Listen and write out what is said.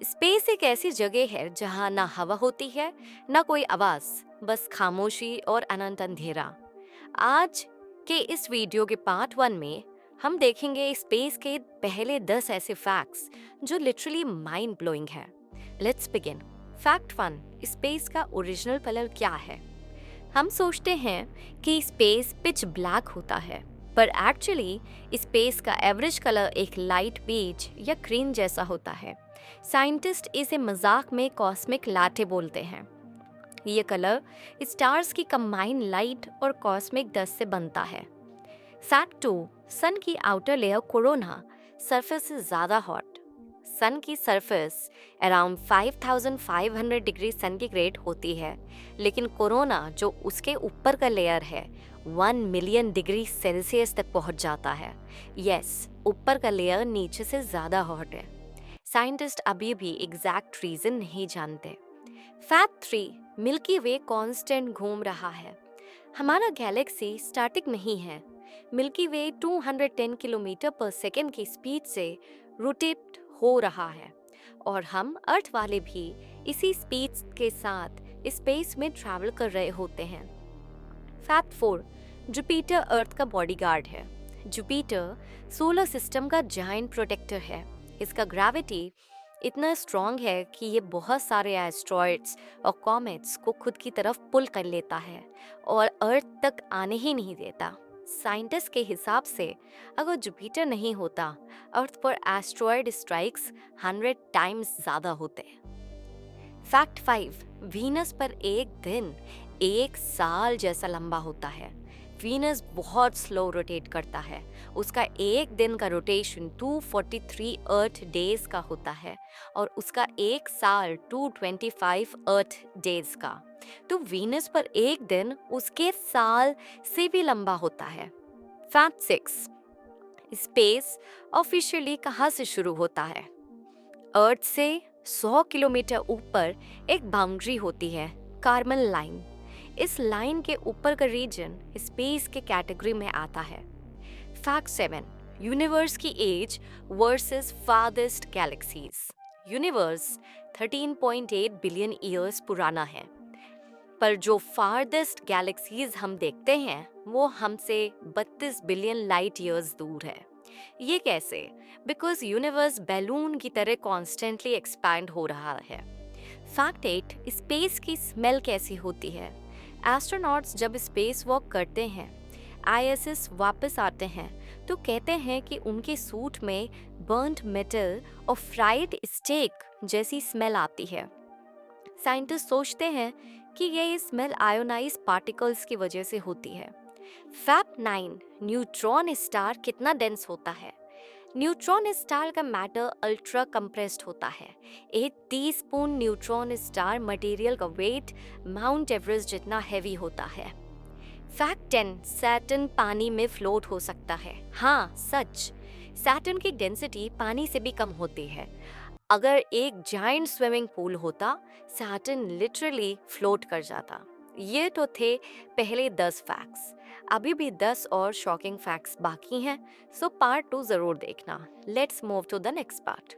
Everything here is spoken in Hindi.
स्पेस एक ऐसी जगह है जहाँ ना हवा होती है, ना कोई आवाज, बस खामोशी और अनंत अंधेरा। आज के इस वीडियो के पार्ट 1 में हम देखेंगे स्पेस के पहले 10 ऐसे फैक्ट्स जो लिटरली माइंड ब्लोइंग है। Let's begin. फैक्ट 1, स्पेस का ओरिजिनल कलर क्या है? हम सोचते हैं कि स्पेस पिच ब्लैक होता है, पर एक्चुअली स्पेस का एवरेज कलर एक लाइट बेज या क्रीम जैसा होता है। साइंटिस्ट इसे मजाक में कॉस्मिक लाटे बोलते हैं। ये कलर स्टार्स की कंबाइंड लाइट और कॉस्मिक डस्ट से बनता है। फैक्ट 2, सन की आउटर लेयर कोरोना सरफेस से ज़्यादा हॉट। सन की सरफेस अराउंड 5500 डिग्री सेंटीग्रेड होती है, लेकिन कोरोना जो उसके ऊपर का लेयर है 1 मिलियन डिग्री सेल्सियस तक पहुंच जाता है। यस, ऊपर का लेयर नीचे से ज़्यादा हॉट है। साइंटिस्ट अभी भी एग्जैक्ट रीजन नहीं जानते। फैक्ट 3, मिल्की वे कांस्टेंट घूम रहा है। हमारा गैलेक्सी स्टैटिक नहीं है। मिल्की वे 210 किलोमीटर पर सेकेंड की स्पीड से रोटेट हो रहा है, और हम अर्थ वाले भी इसी स्पीड के साथ स्पेस में ट्रैवल कर रहे होते हैं। फैक्ट 4, जुपिटर अर्थ का बॉडीगार्ड है। जुपिटर सोलर सिस्टम का जायंट प्रोटेक्टर है। इसका ग्रेविटी इतना स्ट्रॉन्ग है कि ये बहुत सारे एस्ट्रॉइड्स और कॉमेट्स को खुद की तरफ पुल कर लेता है और अर्थ तक आने ही नहीं देता। साइंटिस्ट के हिसाब से अगर जुपिटर नहीं होता, अर्थ पर एस्ट्रॉइड स्ट्राइक्स 100 टाइम्स ज़्यादा होते। फैक्ट 5, वीनस पर एक दिन 1 साल जैसा लंबा होता है। वीनस बहुत स्लो रोटेट करता है। उसका एक दिन का रोटेशन 243 अर्थ डेज का होता है और उसका 1 साल 225 अर्थ डेज का। तो वीनस पर एक दिन उसके साल से भी लंबा होता है। फैक्ट 6, स्पेस ऑफिशियली कहाँ से शुरू होता है? अर्थ से 100 किलोमीटर ऊपर एक बाउंड्री होती है, कार्मल लाइन। इस लाइन के ऊपर का रीजन स्पेस के कैटेगरी में आता है। फैक्ट 7, यूनिवर्स की age versus farthest galaxies. Universe 13.8 billion years पुराना है, पर जो फारदेस्ट गैलेक्सीज हम देखते हैं वो हमसे 32 बिलियन लाइट ईयर्स दूर है। ये कैसे? बिकॉज यूनिवर्स बैलून की तरह कॉन्स्टेंटली एक्सपैंड हो रहा है। फैक्ट 8, स्पेस की स्मेल कैसी होती है? एस्ट्रोनॉट्स जब स्पेस वॉक करते हैं, आईएसएस वापस आते हैं, तो कहते हैं कि उनके सूट में बर्न्ड मेटल और फ्राइड स्टेक जैसी स्मेल आती है। साइंटिस्ट सोचते हैं कि ये स्मेल आयोनाइज पार्टिकल्स की वजह से होती है। फैक्ट 9, न्यूट्रॉन स्टार कितना डेंस होता है? न्यूट्रॉन स्टार का मैटर अल्ट्रा कंप्रेस्ड होता है। एक टीस्पून न्यूट्रॉन स्टार मटेरियल का वेट माउंट एवरेस्ट जितना हैवी होता है। फैक्ट 10, सैटर्न पानी में फ्लोट हो सकता है। हाँ, सच। सैटर्न की डेंसिटी पानी से भी कम होती है। अगर एक जायंट स्विमिंग पूल होता, सैटर्न लिटरली फ्लोट कर जाता। ये तो थे पहले 10 फैक्ट्स। अभी भी 10 और शॉकिंग फैक्ट्स बाकी हैं, सो पार्ट 2 ज़रूर देखना। Let's move to the next part.